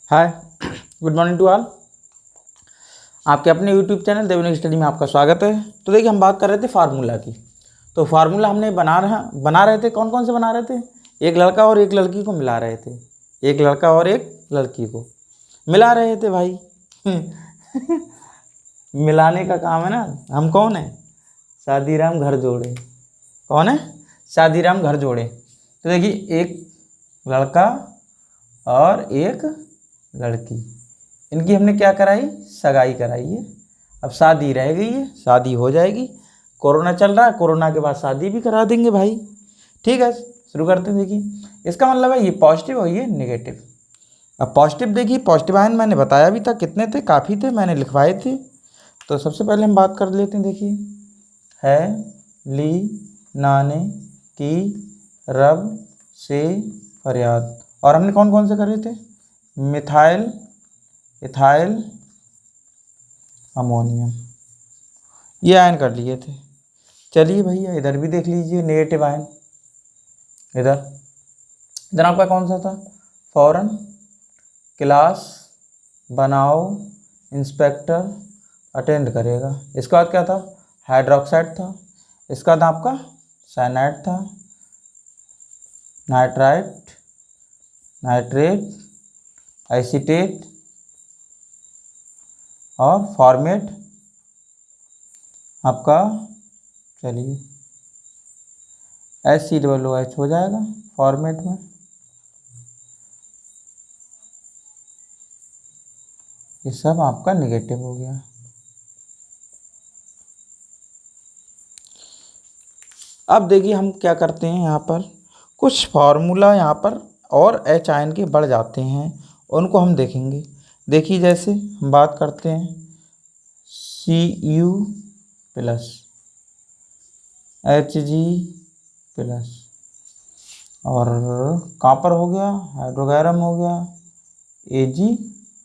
Hi, good morning to all. आपके अपने YouTube channel देवनिक study में आपका स्वागत है। तो देखिए, हम बात कर रहे थे फार्मूला की। तो फार्मूला हमने बना रहे थे। कौन कौन से बना रहे थे? एक लड़का और एक लड़की को मिला रहे थे। एक लड़का और एक लड़की को मिला रहे थे भाई। मिलाने का काम है ना। हम कौन है? शादीराम घर जोड़े। कौन है? शादीराम घर जोड़े। तो देखिए, एक लड़का और एक लड़की, इनकी हमने क्या कराई? सगाई कराई है। अब शादी रह गई है, शादी हो जाएगी। कोरोना चल रहा है, कोरोना के बाद शादी भी करा देंगे भाई। ठीक है, शुरू करते हैं। देखिए, इसका मतलब है ये पॉजिटिव और ये नेगेटिव। अब पॉजिटिव देखिए, पॉजिटिव आयन मैंने बताया भी था कितने थे, काफ़ी थे, मैंने लिखवाए थे। तो सबसे पहले हम बात कर लेते हैं। देखिए, है, ली, नाने, की, रब, से, फरियाद। और हमने कौन कौन से करे थे? मिथाइल, इथाइल, अमोनियम, ये आयन कर लिए थे। चलिए भैया, इधर भी देख लीजिए नेगेटिव आयन। इधर आपका कौन सा था? फौरन, क्लास, बनाओ, इंस्पेक्टर, अटेंड करेगा। इसके बाद क्या था? हाइड्रोक्साइड था। इसका बाद आपका साइनाइड था, नाइट्राइट, नाइट्रेट, एसीटेट और फॉर्मेट आपका, चलिए, HCOOH हो जाएगा फॉर्मेट में। ये सब आपका नेगेटिव हो गया। अब देखिए, हम क्या करते हैं, यहाँ पर कुछ फार्मूला यहाँ पर और H आयन के बढ़ जाते हैं, उनको हम देखेंगे। देखिए, जैसे हम बात करते हैं Cu प्लस, Hg प्लस, और कॉपर हो गया, हाइड्रोगैरम हो गया, Ag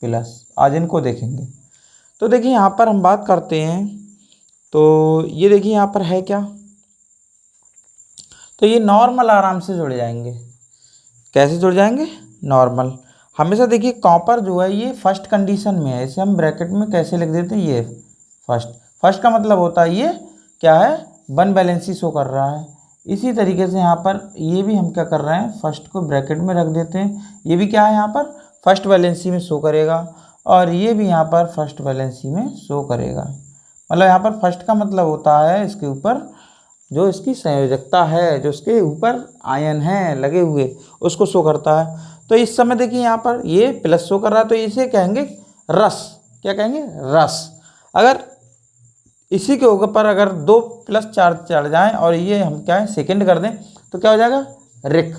प्लस। आज इनको देखेंगे। तो देखिए, यहाँ पर हम बात करते हैं। तो ये देखिए, यहाँ पर है क्या? तो ये नॉर्मल आराम से जुड़ जाएंगे। कैसे जुड़ जाएंगे? नॉर्मल। हमेशा देखिए, कॉपर जो है ये फर्स्ट कंडीशन में है। इसे हम ब्रैकेट में कैसे लिख देते हैं? ये फर्स्ट का मतलब होता है ये क्या है? वन वैलेंसी शो कर रहा है। इसी तरीके से यहाँ पर ये भी हम क्या कर रहे हैं? फर्स्ट को ब्रैकेट में रख देते हैं। ये भी क्या है? यहाँ पर फर्स्ट वैलेंसी में शो करेगा, और ये भी यहाँ पर फर्स्ट वैलेंसी में शो करेगा। मतलब यहाँ पर फर्स्ट का मतलब होता है इसके ऊपर जो इसकी संयोजकता है, जो इसके ऊपर आयन हैं लगे हुए, उसको शो करता है। तो इस समय देखिए, यहाँ पर ये प्लस शो कर रहा है, तो इसे कहेंगे रस। क्या कहेंगे? रस। अगर इसी के ऊपर अगर 2+4 चढ़ जाएं और ये हम क्या है सेकेंड कर दें, तो क्या हो जाएगा? रिक।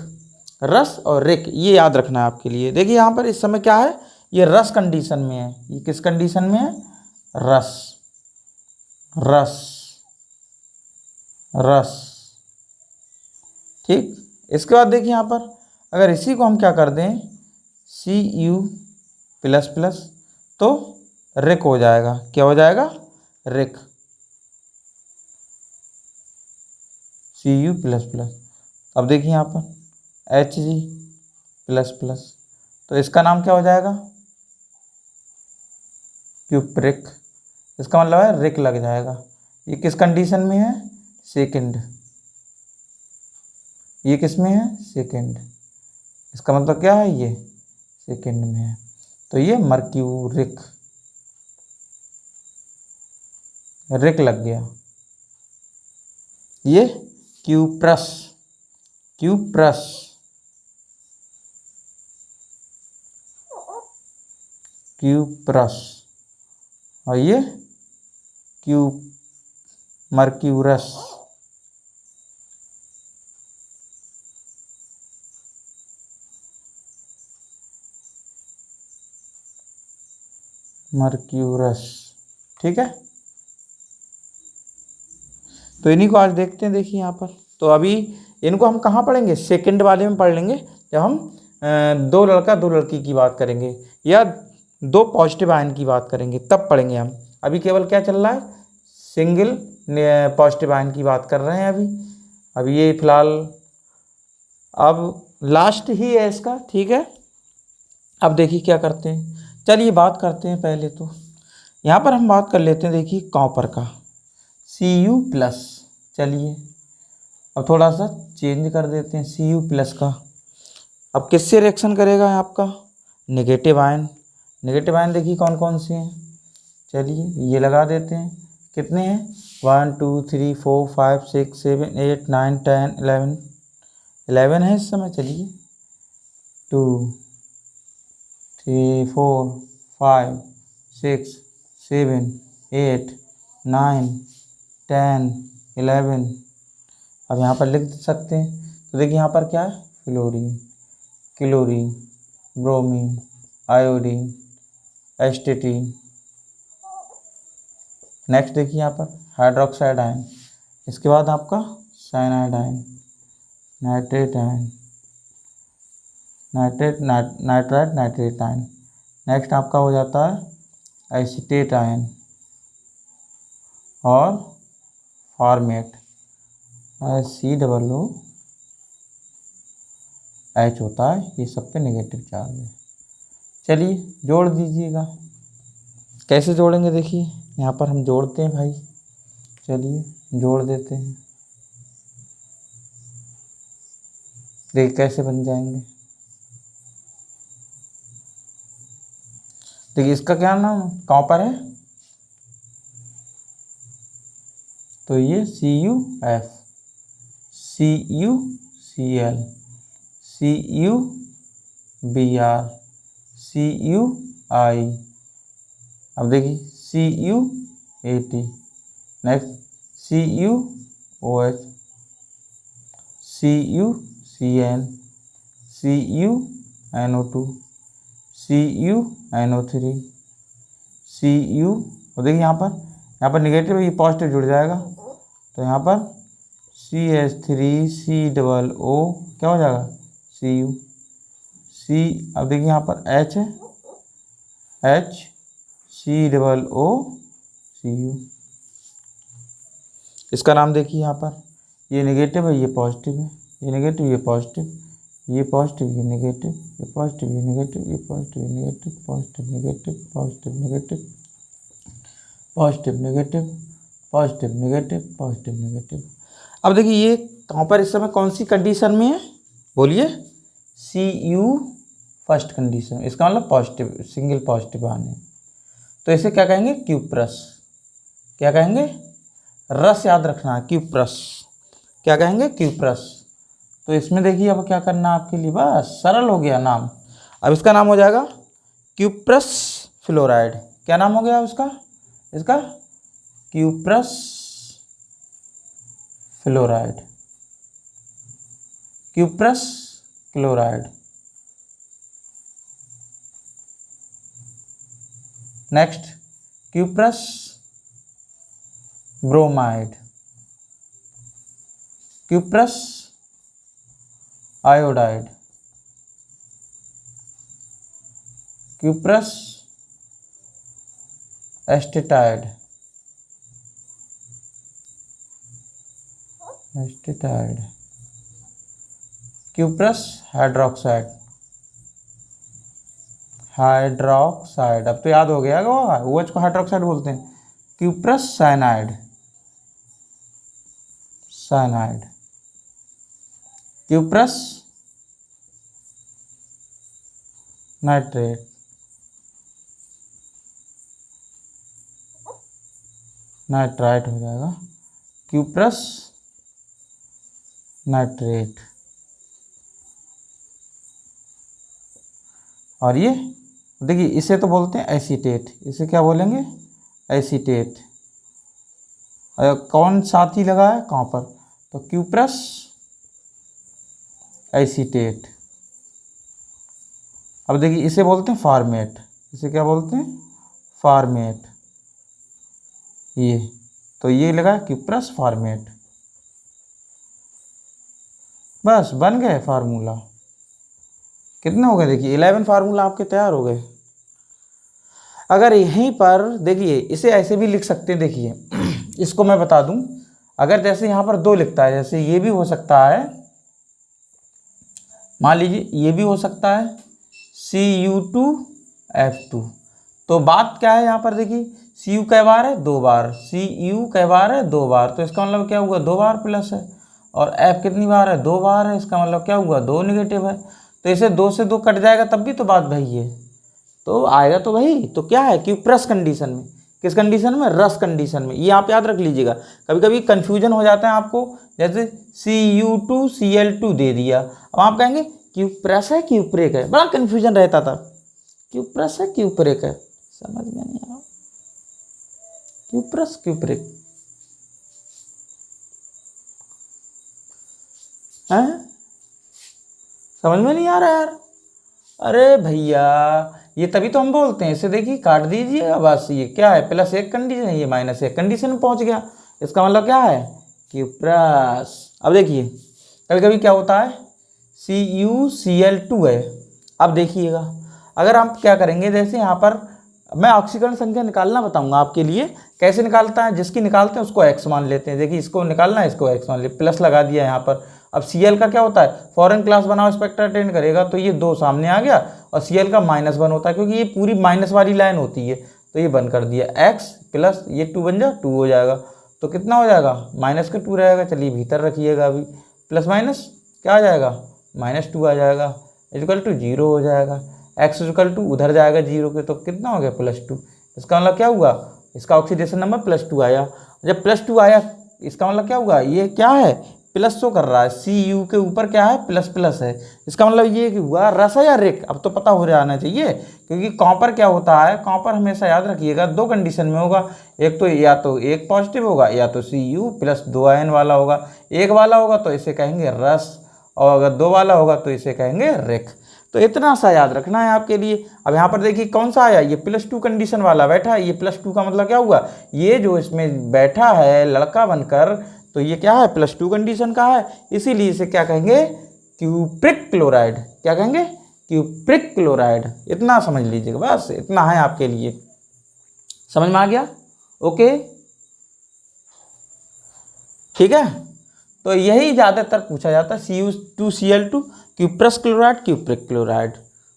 रस और रिक, ये याद रखना है आपके लिए। देखिए, यहाँ पर इस समय क्या है? ये रस कंडीशन में है। ये किस कंडीशन में है? रस, रस, रस। ठीक। इसके बाद देखिए, यहाँ पर अगर इसी को हम क्या कर दें, Cu++, तो रिक हो जाएगा। क्या हो जाएगा? रिक, Cu++। अब देखिए, यहाँ पर Hg++, तो इसका नाम क्या हो जाएगा? क्यूप्रिक। इसका मतलब है रिक लग जाएगा। ये किस कंडीशन में है? सेकंड। ये किस में है? सेकंड। इसका मतलब क्या है? ये सेकंड में है। तो ये मर्क्यूरिक, रिक लग गया। ये क्यूप्रस, क्यूप्रस, क्यूप्रस, और ये मर्क्यूरस, मर्क्यूरस। ठीक है, तो इन्हीं को आज देखते हैं। देखिए, यहाँ पर तो अभी इनको हम कहाँ पढ़ेंगे? सेकंड वाले में पढ़ लेंगे, जब हम दो लड़का दो लड़की की बात करेंगे, या दो पॉजिटिव आयन की बात करेंगे, तब पढ़ेंगे हम। अभी केवल क्या चल रहा है? सिंगल पॉजिटिव आयन की बात कर रहे हैं अभी ये फिलहाल अब लास्ट ही है इसका। ठीक है, अब देखिए क्या करते हैं, चलिए बात करते हैं पहले तो यहाँ पर हम बात कर लेते हैं, देखिए कॉपर का Cu+। चलिए अब थोड़ा सा चेंज कर देते हैं Cu+ का। अब किससे रिएक्शन करेगा आपका नेगेटिव आयन। नेगेटिव आयन देखिए कौन कौन से हैं, चलिए ये लगा देते हैं। कितने हैं 1 2 3 4 5 6 7 8 9 10 11 11 है इस समय। चलिए 2 3 4 5 6 7 8 9 10 11। अब यहाँ पर लिख सकते हैं, तो देखिए यहाँ पर क्या है fluorine, chlorine, bromine, iodine, एस्टेटीन। Next देखिए यहाँ पर हाइड्रोक्साइड आयन, इसके बाद आपका cyanide ion, nitrate ion, nitrite nitrate ion. Next आपका हो जाता है एसीटेट आयन और फॉर्मेट, COOH होता है, ये सब पे नेगेटिव चार्ज है। चलिए जोड़ दीजिएगा, कैसे जोड़ेंगे देखिए यहाँ पर हम जोड़ते हैं भाई, चलिए जोड़ देते हैं, देखिए कैसे बन जाएंगे। देखिए इसका क्या नाम कॉपर है, तो ये CuF, CuCl, CuBr, CuI। अब देखिए CuAt, next CuOH, CuCN, CuNO2, CuNO3, और देखिए यहाँ पर निगेटिव है, ये पॉजिटिव जुड़ जाएगा, तो यहाँ पर CH3COO क्या हो जाएगा Cu। अब देखिए यहाँ पर H है, HCOO, इसका नाम देखिए यहाँ पर, ये नेगेटिव है ये पॉजिटिव है, ये नेगेटिव ये पॉजिटिव, ये पॉजिटिव ये नेगेटिव, ये पॉजिटिव ये नेगेटिव, ये पॉजिटिव ये negative, positive negative, positive negative, positive negative, positive negative, positive negative. अब देखिए ये कॉपर इस समय कौन सी कंडीशन में है, बोलिए Cu फर्स्ट कंडीशन, इसका मतलब पॉजिटिव, सिंगल पॉजिटिव आने, तो इसे क्या कहेंगे क्यूप्रस। क्या कहेंगे, रस याद रखना है, क्यूप्रस, क्या कहेंगे क्यूप्रस। तो इसमें देखिए अब क्या करना है आपके लिए, बस सरल हो गया नाम। अब इसका नाम हो जाएगा क्यूप्रस फ्लोराइड। क्या नाम हो गया उसका, इसका cuprous fluoride, cuprous chloride. Next cuprous bromide, cuprous iodide, cuprous astatide, cuprous hydroxide, अब तो याद हो गया होगा, OH को हाइड्रोक्साइड बोलते हैं। Cuprous cyanide, cuprous nitrate, nitrite हो जाएगा, क्यूप्रस नाइट्रेट। और ये देखिए इसे तो बोलते हैं एसीटेट, इसे क्या बोलेंगे एसीटेट। कौन साथी लगा है कॉपर, तो क्यूप्रस एसीटेट। अब देखिए इसे बोलते हैं फॉर्मेट, इसे क्या बोलते हैं फॉर्मेट, ये तो ये लगा क्यूप्रस फॉर्मेट। बस बन गए फार्मूला, कितने हो गए देखिए 11 फार्मूला आपके तैयार हो गए। अगर यहीं पर देखिए इसे ऐसे भी लिख सकते हैं, देखिए इसको मैं बता दूं, अगर जैसे यहाँ पर 2 लिखता है, जैसे ये भी हो सकता है, मान लीजिए ये भी हो सकता है Cu2F2। तो बात क्या है यहाँ पर देखिए, Cu कै बार है 2 बार, Cu कै बार है 2 बार, तो इसका मतलब क्या हुआ 2 बार प्लस है, और F कितनी बार है 2 बार है, इसका मतलब क्या हुआ 2 नेगेटिव है। तो इसे 2 से 2 कट जाएगा तब भी तो बात भाई है, तो आएगा तो भाई, तो क्या है कि प्लस कंडीशन में, किस कंडीशन में, रस कंडीशन में। ये आप याद रख लीजिएगा, कभी कभी कन्फ्यूजन हो जाता है आपको, जैसे Cu2Cl2 दे दिया, अब आप कहेंगे क्यूप्रस है क्यूप्रेक है, बड़ा कन्फ्यूजन रहता था, क्यूप्रस है क्यूप्रेक है, समझ में नहीं आ रहा, क्यूप्रस क्यूप्रेक है, समझ में नहीं आ रहा यार। अरे भैया ये तभी तो हम बोलते हैं, इसे देखिए काट दीजिएगा बस, ये क्या है प्लस एक कंडीशन है, ये माइनस एक कंडीशन में पहुंच गया, इसका मतलब क्या है क्यूप्रस। अब देखिए कभी कभी क्या होता है CuCl2 है, अब देखिएगा अगर आप क्या करेंगे, जैसे यहाँ पर मैं ऑक्सीकरण संख्या निकालना बताऊंगा आपके लिए, कैसे निकालता है, जिसकी निकालते हैं उसको x मान लेते हैं, देखिए इसको निकालना है, इसको x मान ले, प्लस लगा दिया यहाँ पर। अब Cl का क्या होता है, फॉरेन क्लास बनाओ स्पेक्ट्रा अटेंड करेगा तो ये 2 सामने आ गया, और Cl का -1 होता है, क्योंकि ये पूरी माइनस वाली लाइन होती है, तो ये बंद कर दिया, x प्लस ये 2 बन जाए 2 हो जाएगा, तो कितना हो जाएगा -2 रहेगा, चलिए भीतर रखिएगा अभी, प्लस माइनस क्या आ जाएगा -2 आ जाएगा, इक्वल टू 0 हो जाएगा, x इक्वल टू उधर जाएगा 0 के, तो कितना हो गया +2, इसका मतलब क्या हुआ, इसका ऑक्सीडेशन नंबर +2 आया, जब +2 आया इसका मतलब क्या हुआ, ये क्या है प्लस शो कर रहा है, Cu के ऊपर क्या है प्लस प्लस है, इसका मतलब ये हुआ रस है या रिक, अब तो पता हो जाना चाहिए, क्योंकि कॉपर क्या होता है, कॉपर हमेशा याद रखिएगा 2 कंडीशन में होगा, एक तो या तो एक पॉजिटिव होगा, या तो Cu प्लस 2 आयन वाला होगा, एक वाला होगा तो इसे कहेंगे रस, और अगर 2 वाला होगा तो इसे कहेंगे रिक। तो इतना सा याद रखना है आपके लिए। अब यहाँ पर देखिए कौन सा आया, ये +2 कंडीशन वाला बैठा है, ये +2 का मतलब क्या हुआ, ये जो इसमें बैठा है लड़का बनकर, तो ये क्या है +2 कंडीशन का है, इसीलिए इसे क्या कहेंगे क्यूप्रिक क्लोराइड, क्या कहेंगे क्यूप्रिक क्लोराइड। इतना समझ लीजिएगा, बस इतना है आपके लिए, समझ में आ गया, ओके ठीक है। तो यही ज़्यादातर पूछा जाता है, Cu2Cl2 cuprous chloride cupric chloride,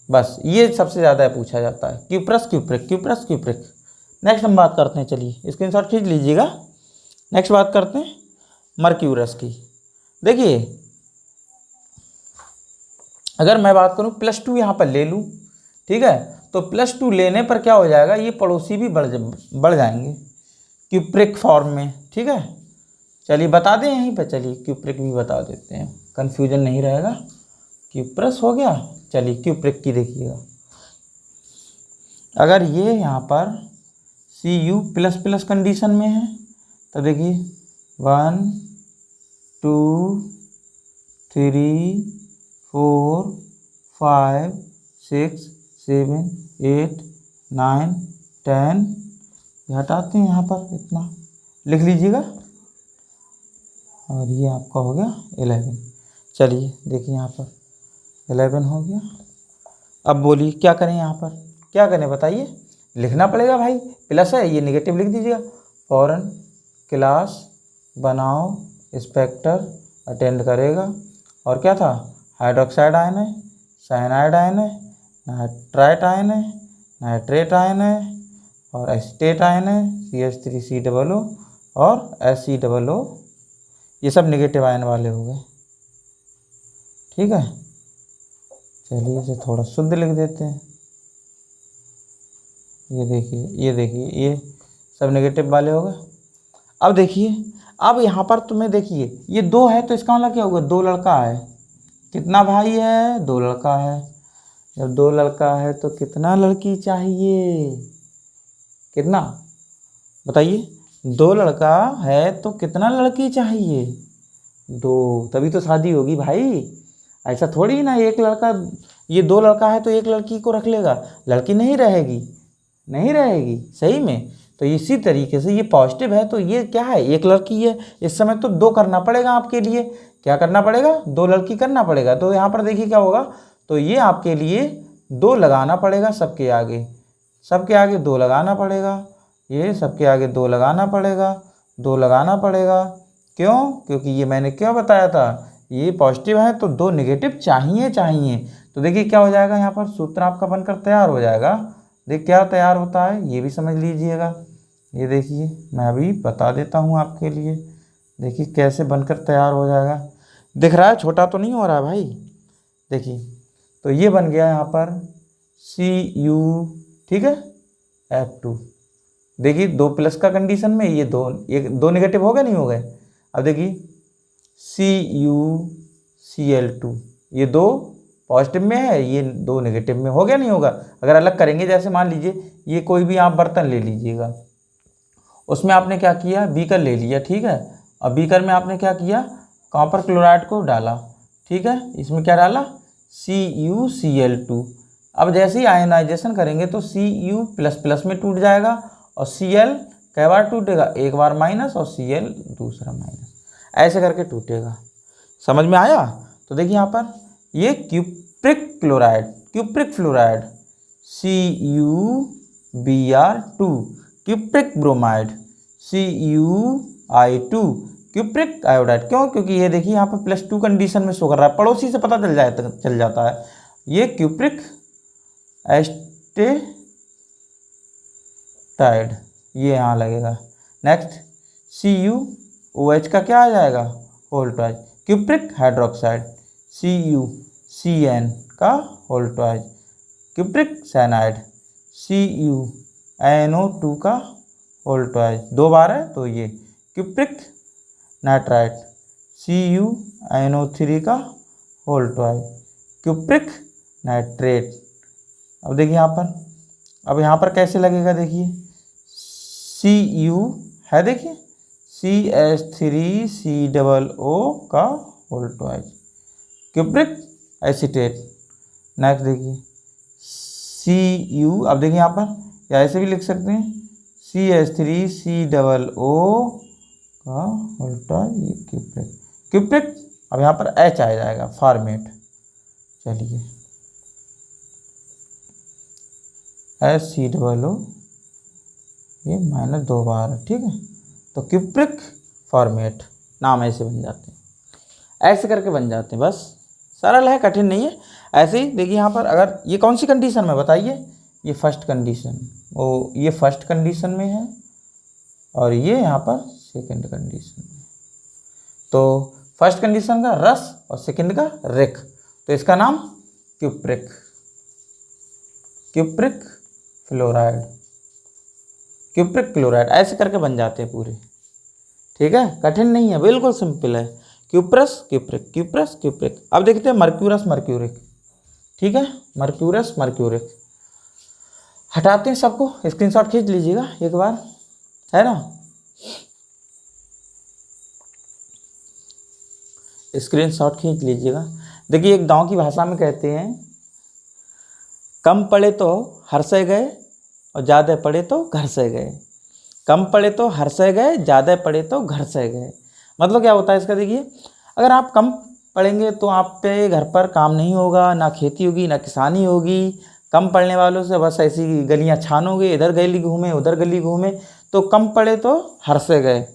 बस ये सबसे ज़्यादा पूछा जाता है, cuprous cupric cuprous cupric. Next हम बात करते हैं, चलिए स्क्रीनशॉट खींच लीजिएगा, नेक्स्ट बात करते हैं मर्क्यूरस की। देखिए अगर मैं बात करूं +2 यहाँ पर ले लूं, ठीक है, तो +2 लेने पर क्या हो जाएगा, ये पड़ोसी भी बढ़ जाएंगे क्यूप्रिक फॉर्म में, ठीक है। चलिए बता दें यहीं पर, चलिए क्यूप्रिक भी बता देते हैं, कन्फ्यूजन नहीं रहेगा, क्यूप्रस हो गया, चलिए क्यूप्रिक की देखिएगा, अगर ये यहाँ पर Cu++ कंडीशन में है तो देखिए 1 2 3 4 5 6 7 8 9 10, हटाते हैं यहाँ पर, इतना लिख लीजिएगा, और ये आपका हो गया 11। चलिए देखिए यहाँ पर 11 हो गया। अब बोलिए क्या करें, यहाँ पर क्या करें बताइए, लिखना पड़ेगा भाई, प्लस है ये नेगेटिव लिख दीजिएगा, फॉरेन क्लास बनाओ स्पेक्टर अटेंड करेगा, और क्या था हाइड्रोक्साइड आयन है, साइनाइड आयन है, नाइट्राइट आयन है, नाइट्रेट आयन है, और एसिटेट आयन है CH3COO और SCOO, ये सब नेगेटिव आयन वाले हो गए, ठीक है। चलिए इसे थोड़ा शुद्ध लिख देते हैं, ये देखिए ये सब नेगेटिव वाले हो गए। अब देखिए, अब यहाँ पर तुम्हें देखिए ये 2 है, तो इसका मतलब क्या होगा 2 लड़का है, कितना भाई है 2 लड़का है, जब 2 लड़का है तो कितना लड़की चाहिए, कितना बताइए, 2 लड़का है तो कितना लड़की चाहिए, 2, तभी तो शादी होगी भाई, ऐसा थोड़ी ना एक लड़का, ये 2 लड़का है तो एक लड़की को रख लेगा, लड़की नहीं रहेगी, नहीं रहेगी सही में। तो इसी तरीके से ये पॉजिटिव है तो ये क्या है एक लड़की है, इस समय तो 2 करना पड़ेगा आपके लिए, क्या करना पड़ेगा 2 लड़की करना पड़ेगा, तो यहाँ पर देखिए क्या होगा, तो ये आपके लिए 2 लगाना पड़ेगा, सबके आगे 2 लगाना पड़ेगा, ये सबके आगे 2 लगाना पड़ेगा, 2 लगाना पड़ेगा, क्यों, क्योंकि ये मैंने क्या बताया था, ये पॉजिटिव है तो 2 नेगेटिव चाहिए चाहिए। तो देखिए क्या हो जाएगा, यहाँ पर सूत्र आपका बनकर तैयार हो जाएगा। देख क्या तैयार होता है ये भी समझ लीजिएगा। ये देखिए मैं अभी बता देता हूँ आपके लिए, देखिए कैसे बनकर तैयार हो जाएगा। दिख रहा है, छोटा तो नहीं हो रहा है भाई। देखिए तो ये बन गया यहाँ पर Cu, ठीक है, F2। देखिए 2 प्लस का कंडीशन में ये 2 नेगेटिव हो गए नहीं हो गए। अब देखिए CuCl2, ये 2 पॉजिटिव में है, ये 2 नेगेटिव में, हो गया नहीं होगा। अगर अलग करेंगे, जैसे मान लीजिए ये कोई भी आप बर्तन ले लीजिएगा, उसमें आपने क्या किया, बीकर ले लिया, ठीक है। अब बीकर में आपने क्या किया, कॉपर क्लोराइड को डाला, ठीक है। इसमें क्या डाला, CuCl2। अब जैसे ही आयनाइजेशन करेंगे तो Cu प्लस प्लस में टूट जाएगा और Cl कई बार टूटेगा, एक बार माइनस और Cl दूसरा माइनस, ऐसे करके टूटेगा। समझ में आया। तो देखिए यहाँ पर ये cupric chloride, cupric fluoride CuBr2, cupric bromide CuI2, cupric iodide. क्यों, क्योंकि ये देखिए यहाँ पर +2 कंडीशन में शो कर रहा है, पड़ोसी से पता चल जाता है। ये क्यूप्रिक एस्टेटाइड, ये यहाँ लगेगा। नेक्स्ट CuOH का क्या आ जाएगा, whole twice, cupric hydroxide CuCN का whole twice, cupric cyanide CuNO2 का होल ट्वाइस, 2 बार है तो ये क्यूप्रिक नाइट्राइट CuNO3 का होल ट्वाइस, क्यूप्रिक नाइट्रेट। अब देखिए यहाँ पर, अब यहाँ पर कैसे लगेगा, देखिए Cu है, देखिए CH3COO का whole twice, cupric acetate. Next देखिए Cu, अब देखिए यहाँ पर, या ऐसे भी लिख सकते हैं CH3COO का होल ट्वाइस, ये क्यूप्रिक, क्यूप्रिक। अब यहाँ पर H आ जाएगा, फॉर्मेट। चलिए HCOO, ये -2 बार है, ठीक है। तो क्यूप्रिक फॉर्मेट, नाम ऐसे बन जाते हैं, ऐसे करके बन जाते हैं। बस सरल है, कठिन नहीं है। ऐसे ही देखिए यहाँ पर, अगर ये कौन सी कंडीशन में बताइए, ये फर्स्ट कंडीशन, वो ये फर्स्ट कंडीशन में है और ये यहाँ पर सेकंड कंडीशन में। तो फर्स्ट कंडीशन का रस और सेकंड का रिक, तो इसका नाम cupric, cupric fluoride, cupric chloride, ऐसे करके बन जाते हैं पूरे। ठीक है, कठिन नहीं है, बिल्कुल सिंपल है। Cuprous cupric, cuprous cupric. अब देखते हैं मर्क्यूरस मर्क्यूरिक। ठीक है, मर्क्यूरस मर्क्यूरिक हटाते हैं सबको, स्क्रीनशॉट खींच लीजिएगा एक बार, है ना। स्क्रीनशॉट खींच लीजिएगा। देखिए एक गांव की भाषा में कहते हैं, कम पड़े तो हर से गए और ज़्यादा पड़े तो घर से गए। कम पड़े तो हर से गए, ज़्यादा पड़े तो घर से गए। मतलब क्या होता है इसका, देखिए अगर आप कम पढ़ेंगे तो आप पे घर पर काम नहीं होगा, ना खेती होगी ना किसानी होगी। कम पढ़ने वालों से बस ऐसी गलियां छानोगे, इधर गली घूमे उधर गली घूमे। तो कम पढ़े तो हर से गए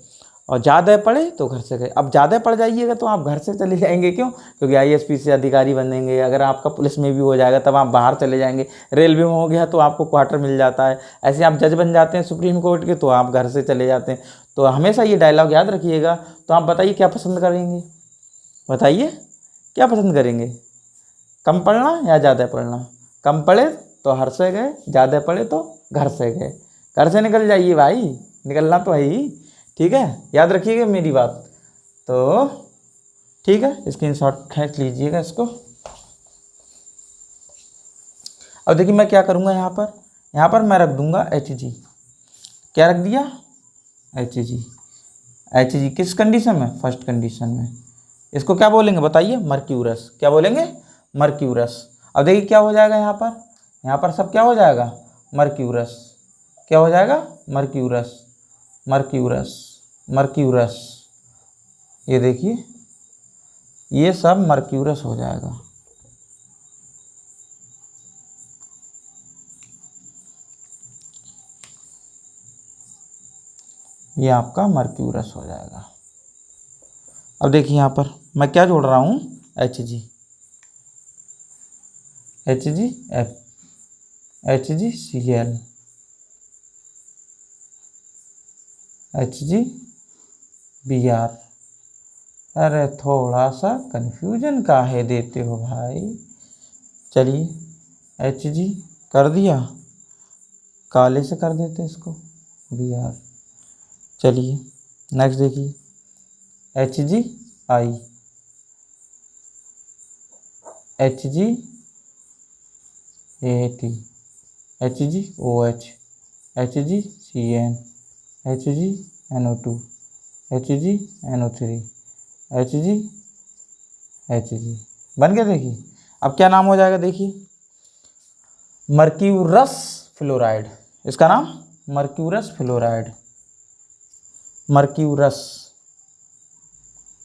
और ज़्यादा पढ़े तो घर से गए। अब ज़्यादा पढ़ जाइएगा तो आप घर से चले जाएंगे, क्यों? क्योंकि ISP से अधिकारी बनेंगे। अगर आपका पुलिस में भी हो जाएगा तब आप बाहर चले जाएंगे। रेलवे में हो गया तो आपको क्वार्टर मिल जाता है। ऐसे आप जज बन जाते हैं सुप्रीम कोर्ट के तो आप घर से चले जाते हैं। तो हमेशा ये डायलॉग याद रखिएगा। तो आप बताइए क्या पसंद करेंगे, बताइए क्या पसंद करेंगे, कम पढ़ना या ज़्यादा पढ़ना? कम पढ़े तो हर से गए, ज़्यादा पढ़े तो घर से गए। घर से निकल जाइए भाई, निकलना तो है ही। ठीक है, याद रखिएगा मेरी बात। तो ठीक है, स्क्रीनशॉट खींच लीजिएगा इसको। अब देखिए मैं क्या करूँगा, यहाँ पर मैं रख दूँगा Hg। क्या रख दिया? Hg। Hg किस कंडीशन में? फर्स्ट कंडीशन में। इसको क्या बोलेंगे बताइए? मर्क्यूरस। क्या बोलेंगे? मर्क्यूरस। अब देखिए क्या हो जाएगा यहाँ पर सब क्या हो जाएगा? मर्क्यूरस। क्या हो जाएगा? Mercurous, mercurous, mercurous. ये देखिए ये सब मर्क्यूरस हो जाएगा। ये आपका मर्क्यूरस हो जाएगा। अब देखिए यहाँ पर मैं क्या जोड़ रहा हूँ, Hg, HgF, HgCl, HgBr। अरे थोड़ा सा कन्फ्यूजन काहे देते हो भाई। चलिए Hg कर दिया, काले से कर देते इसको Br। चलिए नेक्स्ट देखिए HgI, HgAt, HgOH, HgCN, HgNO2, HgNO3, Hg बन गया। देखिए अब क्या नाम हो जाएगा, देखिए मर्क्यूरस फ्लोराइड। इसका नाम मर्क्यूरस फ्लोराइड, मर्क्यूरस।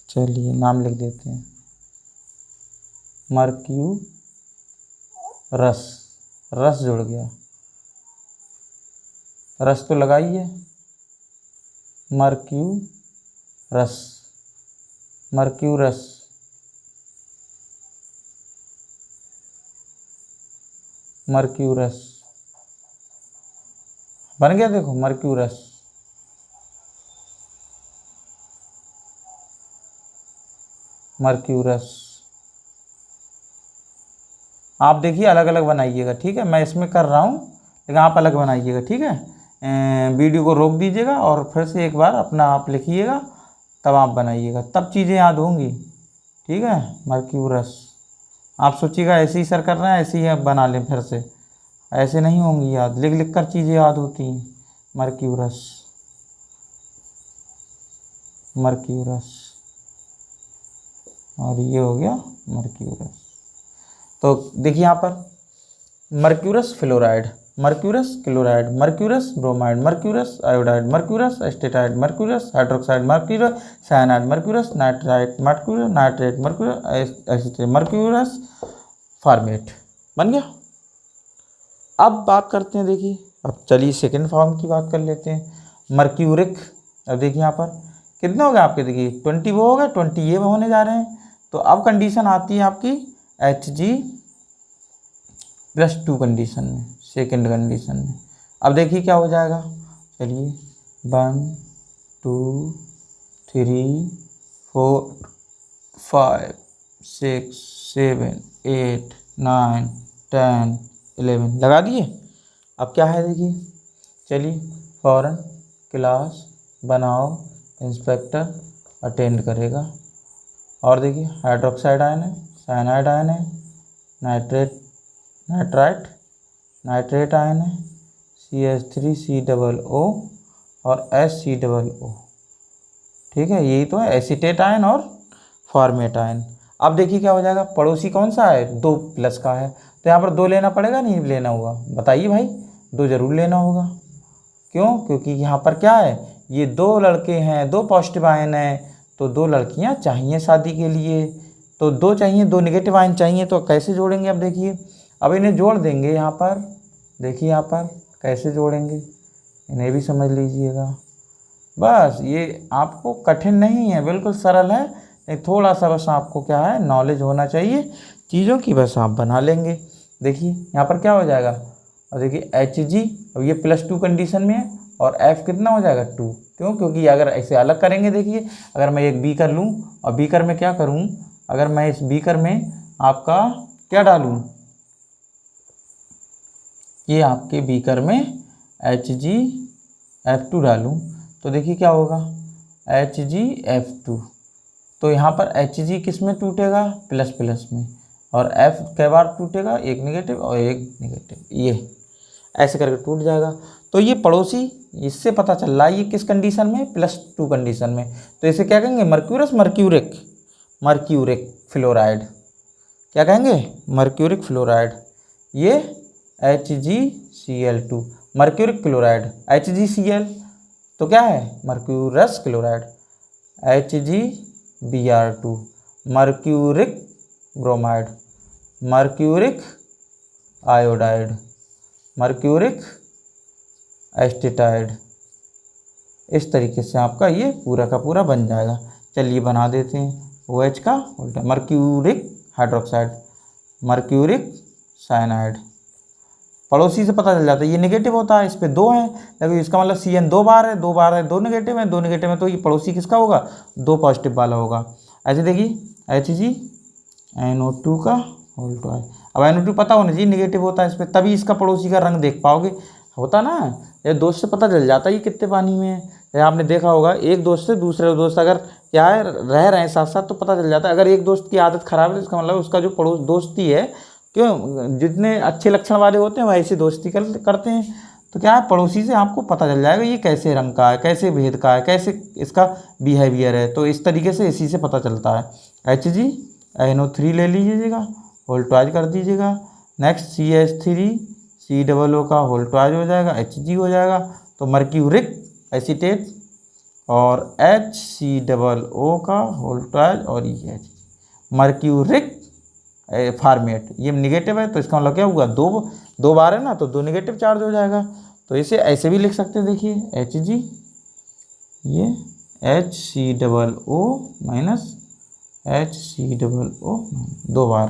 चलिए नाम लिख देते हैं मर्क्यूरस, रस जुड़ गया, रस तो लगाइए, मर्क्यूरस, मर्क्यूरस, मर्क्यूरस बन गया। देखो मर्क्यूरस, मर्क्यूरस। आप देखिए अलग अलग बनाइएगा, ठीक है। मैं इसमें कर रहा हूँ लेकिन आप अलग बनाइएगा, ठीक है। वीडियो को रोक दीजिएगा और फिर से एक बार अपना आप लिखिएगा, तब आप बनाइएगा, तब चीज़ें याद होंगी, ठीक है। मर्क्यूरस, आप सोचिएगा ऐसे ही सर कर रहे हैं, ऐसे ही आप बना लें फिर से, ऐसे नहीं होंगी याद, लिख लिख कर चीज़ें याद होती हैं। मर्क्यूरस, मर्क्यूरस, और ये हो गया मर्क्यूरस। तो देखिए यहाँ पर mercurous fluoride, mercurous chloride, mercurous bromide, mercurous iodide, mercurous astatide, mercurous hydroxide, mercurous cyanide, mercurous nitrite, mercurous nitrate, mercurous acetate, mercurous formate. बन गया। अब बात करते हैं, देखिए अब चलिए सेकेंड फॉर्म की बात कर लेते हैं, मर्क्यूरिक। अब देखिए यहाँ पर कितने हो गए आपके, देखिए 20 वो हो गए, 20 ये होने जा रहे हैं। तो अब कंडीशन आती है आपकी Hg+2 कंडीशन में, सेकेंड कंडीशन में। अब देखिए क्या हो जाएगा, चलिए 1 2 3 4 5 6 7 8 9 10 11 लगा दिए। अब क्या है देखिए, चलिए फौरन क्लास बनाओ, इंस्पेक्टर अटेंड करेगा। और देखिए हाइड्रोक्साइड आयन है, साइनाइड आयन है, नाइट्रेट नाइट्रेट आयन है, CH3COO और HCOO, ठीक है। यही तो है एसीटेट आयन और फॉर्मेट आयन। अब देखिए क्या हो जाएगा, पड़ोसी कौन सा है, 2+ का है, तो यहाँ पर 2 लेना पड़ेगा, नहीं लेना होगा, बताइए भाई। 2 जरूर लेना होगा, क्यों, क्योंकि यहाँ पर क्या है, ये 2 लड़के हैं, 2 पॉजिटिव आयन है, तो 2 लड़कियाँ चाहिए शादी के लिए, तो 2 चाहिए, 2 नेगेटिव आयन चाहिए, तो कैसे जोड़ेंगे। अब देखिए, अब इन्हें जोड़ देंगे यहाँ पर, देखिए यहाँ पर कैसे जोड़ेंगे, इन्हें भी समझ लीजिएगा। बस ये आपको कठिन नहीं है, बिल्कुल सरल है, थोड़ा सा बस आपको क्या है, नॉलेज होना चाहिए चीज़ों की, बस आप बना लेंगे। देखिए यहाँ पर क्या हो जाएगा, और देखिए Hg, अब ये +2 कंडीशन में है, और F कितना हो जाएगा 2, क्यों, क्योंकि अगर ऐसे अलग करेंगे, देखिए अगर मैं एक बीकर लूँ और बीकर में क्या करूँ, अगर मैं इस बीकर में आपका क्या डालूँ, ये आपके बीकर में HgF2 डालूँ, तो देखिए क्या होगा, HgF2। तो यहाँ पर Hg किस में टूटेगा, प्लस में, और F कै बार टूटेगा, एक नेगेटिव और एक नेगेटिव, ये ऐसे करके टूट जाएगा। तो ये पड़ोसी, इससे पता चल रहा है ये किस कंडीशन में, +2 कंडीशन में, तो इसे क्या कहेंगे, मर्क्यूरस मर्क्यूरिक फ्लोराइड, क्या कहेंगे, मर्क्यूरिक फ्लोराइड। ये HgCl2 मर्क्यूरिक क्लोराइड, HgCl तो क्या है, mercurous chloride, HgBr2 mercuric bromide, mercuric iodide, mercuric astatide. इस तरीके से आपका ये पूरा का पूरा बन जाएगा। चलिए बना देते हैं, OH का उल्टा मर्क्यूरिक हाइड्रोक्साइड, मर्क्यूरिक साइनाइड। पड़ोसी से पता चल जाता है ये नेगेटिव होता है, इस पे 2 है, लेकिन इसका मतलब CN 2 बार है, 2 बार है, 2 नेगेटिव है, 2 नेगेटिव है, तो ये पड़ोसी किसका होगा, 2 पॉजिटिव वाला होगा। ऐसे देखिए HgNO2 का होल टू। अब NO2 पता होना चाहिए नेगेटिव होता है इस पर, तभी इसका पड़ोसी का रंग देख पाओगे, होता ना, ये दोस्त से पता चल जाता है ये कितने पानी में है। ये आपने देखा होगा एक दोस्त से दूसरे दोस्त अगर क्या है रह रहे हैं साथ साथ तो पता चल जाता है। अगर एक दोस्त की आदत खराब है तो इसका मतलब उसका जो पड़ोस दोस्ती है, क्यों जितने अच्छे लक्षण वाले होते हैं वैसे दोस्ती करते हैं, तो क्या है पड़ोसी से आपको पता चल जाएगा ये कैसे रंग का है, कैसे भेद का है, कैसे इसका बिहेवियर है, तो इस तरीके से इसी से पता चलता है। HgNO3 ले लीजिएगा, होल ट्वाइज कर दीजिएगा। नेक्स्ट CH3 COO का होल ट्वाइज हो जाएगा, Hg हो जाएगा, तो मर्क्यूरिक एसीटेट, और HCOO का होल ट्वाइज, और ये मर्क्यूरिक फॉर्मेट, ये नेगेटिव है तो इसका मतलब क्या हुआ, दो बार है ना, तो 2 नेगेटिव चार्ज हो जाएगा। तो इसे ऐसे भी लिख सकते हैं, देखिए Hg, ये HCOO माइनस HCOO 2 बार,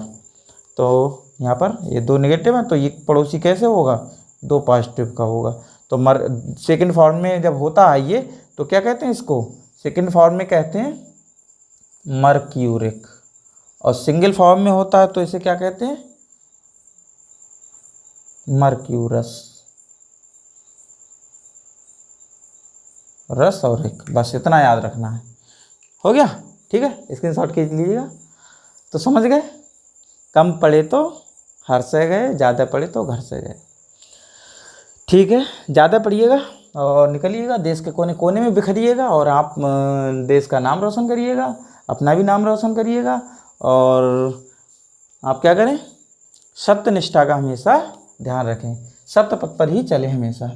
तो यहाँ पर ये 2 नेगेटिव है, तो ये पड़ोसी कैसे होगा, 2 पॉजिटिव का होगा। तो सेकंड फॉर्म में जब होता है ये, तो क्या कहते हैं इसको, सेकंड फॉर्म में कहते हैं मर्क्यूरिक, और सिंगल फॉर्म में होता है तो इसे क्या कहते हैं, मर्क्यूरस, रस और रिक, बस इतना याद रखना है, हो गया, ठीक है, स्क्रीनशॉट खींच लीजिएगा। तो समझ गए, कम पढ़े तो हर से गए, ज़्यादा पढ़े तो घर से गए, ठीक है, ज़्यादा पढ़िएगा और निकलिएगा, देश के कोने कोने में बिखरिएगा, और आप देश का नाम रोशन करिएगा, अपना भी नाम रोशन करिएगा, और आप क्या करें, सत्यनिष्ठा का हमेशा ध्यान रखें, सत्य पथ पर ही चलें हमेशा,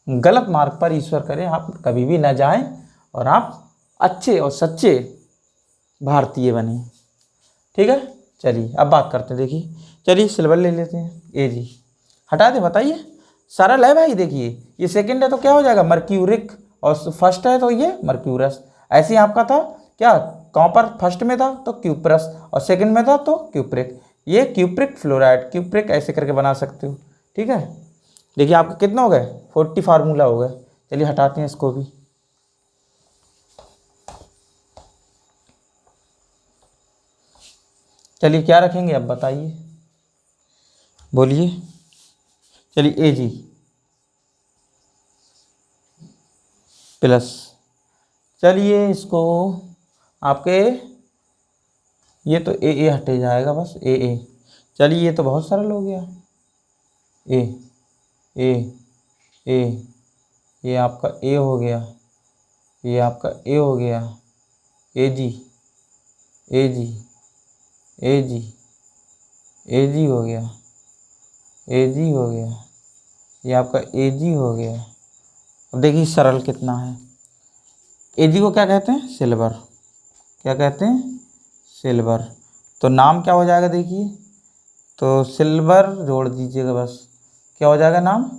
गलत मार्ग पर ईश्वर करे आप कभी भी ना जाएं, और आप अच्छे और सच्चे भारतीय बने, ठीक है। चलिए अब बात करते हैं, देखिए चलिए सिल्वर ले लेते हैं, Ag हटा दे, बताइए, सरल है भाई, देखिए ये सेकंड है तो क्या हो जाएगा मर्क्यूरिक, और फर्स्ट है तो ये मर्क्यूरस। ऐसे ही आपका था क्या, कॉपर फर्स्ट में था तो क्यूप्रस, और सेकंड में था तो क्यूप्रिक, ये क्यूप्रिक फ्लोराइड, क्यूप्रिक ऐसे करके बना सकते हो, ठीक है। देखिए आपके कितना हो गए, 40 फार्मूला हो गए। चलिए हटाते हैं इसको भी, चलिए क्या रखेंगे अब बताइए, बोलिए। चलिए Ag प्लस, चलिए इसको आपके ये तो ए हटे जाएगा, बस ए, चलिए ये तो बहुत सरल हो गया, ए ए ए, ये आपका ए हो गया, ये आपका ए हो गया, Ag Ag Ag Ag हो गया, Ag हो गया, ये आपका Ag हो गया। अब देखिए सरल कितना है, Ag को क्या कहते हैं, सिल्वर, क्या कहते हैं, सिल्वर, तो नाम क्या हो जाएगा, देखिए तो सिल्वर जोड़ दीजिएगा, बस क्या हो जाएगा नाम,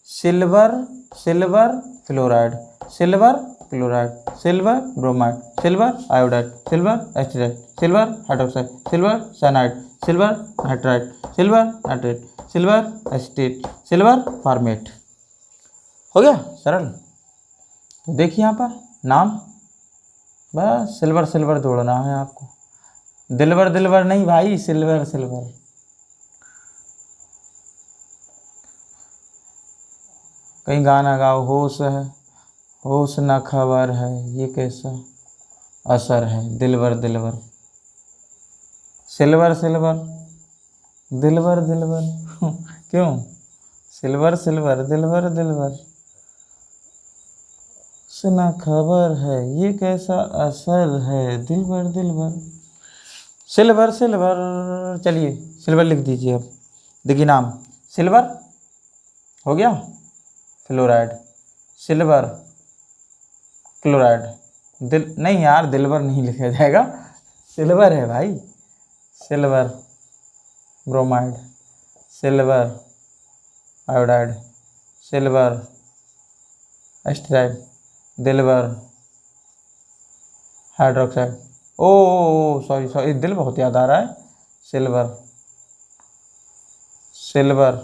silver, silver fluoride, silver chloride, silver bromide, silver iodide, silver astatide, silver hydroxide, silver cyanide, silver nitride, silver nitrate, silver acetate, silver formate, हो गया सरल। तो देखिए यहाँ पर नाम, बस सिल्वर सिल्वर जोड़ना है आपको, दिलवर दिलवर नहीं भाई, सिल्वर सिल्वर। कहीं गाना गाओ, होश है होश न खबर है, ये कैसा असर है, दिलवर दिलवर, सिल्वर सिल्वर, दिलवर दिलवर क्यों, सिल्वर सिल्वर, दिलवर दिलवर, सुना खबर है, ये कैसा असर है, दिलवर दिलवर, सिल्वर सिल्वर। चलिए सिल्वर लिख दीजिए अब, देखिए नाम सिल्वर हो गया, फ्लोराइड, सिल्वर क्लोराइड, नहीं यार दिलवर नहीं लिखा जाएगा, सिल्वर है भाई, silver bromide, silver iodide, silver astatide, silver hydroxide, ओ सॉरी सॉरी, दिल बहुत याद आ रहा है। Silver, silver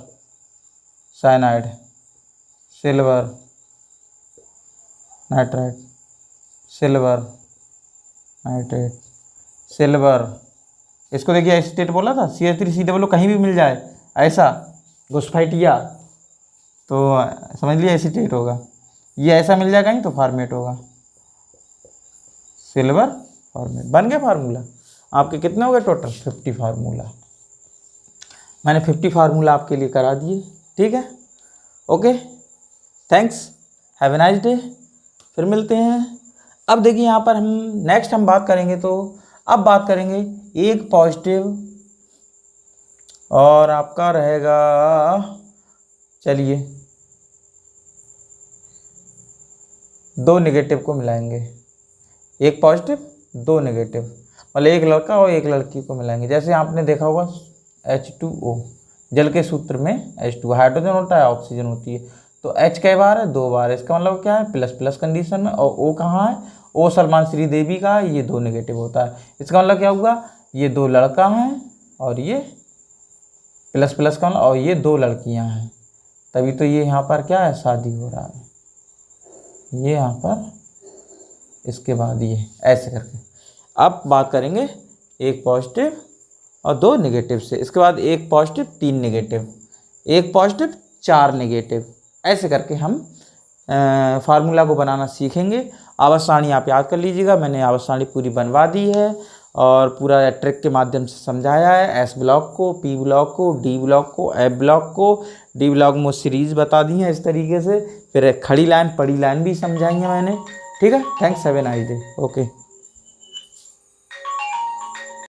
cyanide, silver nitride, silver nitrate, silver, इसको देखिए एसीटेट बोला था, CH3COO कहीं भी मिल जाए ऐसा घुसपैठिया तो समझ लिया एसीटेट होगा, ये ऐसा मिल जाए कहीं तो फार्मेट होगा। सिल्वर फार्मेट बन गया फार्मूला। आपके कितने हो गए टोटल? 50 फार्मूला। मैंने 50 फार्मूला आपके लिए करा दिए, ठीक है। Okay, thanks, have a nice day, फिर मिलते हैं। अब देखिए यहाँ पर हम नेक्स्ट हम बात करेंगे, तो अब बात करेंगे एक पॉजिटिव और आपका रहेगा, चलिए 2 नेगेटिव को मिलाएंगे, एक पॉजिटिव 2 नेगेटिव, मतलब एक लड़का और एक लड़की को मिलाएंगे। जैसे आपने देखा होगा H2O, जल के सूत्र में H2 हाइड्रोजन होता है, ऑक्सीजन होती है, तो H कई बार है? 2 बार। इसका मतलब क्या है? प्लस प्लस कंडीशन में। और O कहाँ है? O सलमान श्रीदेवी का है, ये 2 नेगेटिव होता है। इसका मतलब क्या हुआ? ये 2 लड़का हैं और ये प्लस प्लस का, और ये 2 लड़कियां हैं, तभी तो ये यहाँ पर क्या है? शादी हो रहा है, ये यहाँ पर, इसके बाद ये ऐसे करके। अब बात करेंगे एक पॉजिटिव और 2 नेगेटिव से, इसके बाद एक पॉजिटिव 3 नेगेटिव, एक पॉजिटिव 4 नेगेटिव, ऐसे करके हम फार्मूला को बनाना सीखेंगे। आवर्त सारणी आप याद कर लीजिएगा, मैंने आवर्त सारणी पूरी बनवा दी है और पूरा ट्रिक के माध्यम से समझाया है। एस ब्लॉक को, पी ब्लॉक को, डी ब्लॉक को, एफ ब्लॉक को, डी ब्लॉक में सीरीज बता दी है इस तरीके से, फिर खड़ी लाइन पड़ी लाइन भी समझाई है मैंने, ठीक है। Thanks, have a nice day, okay.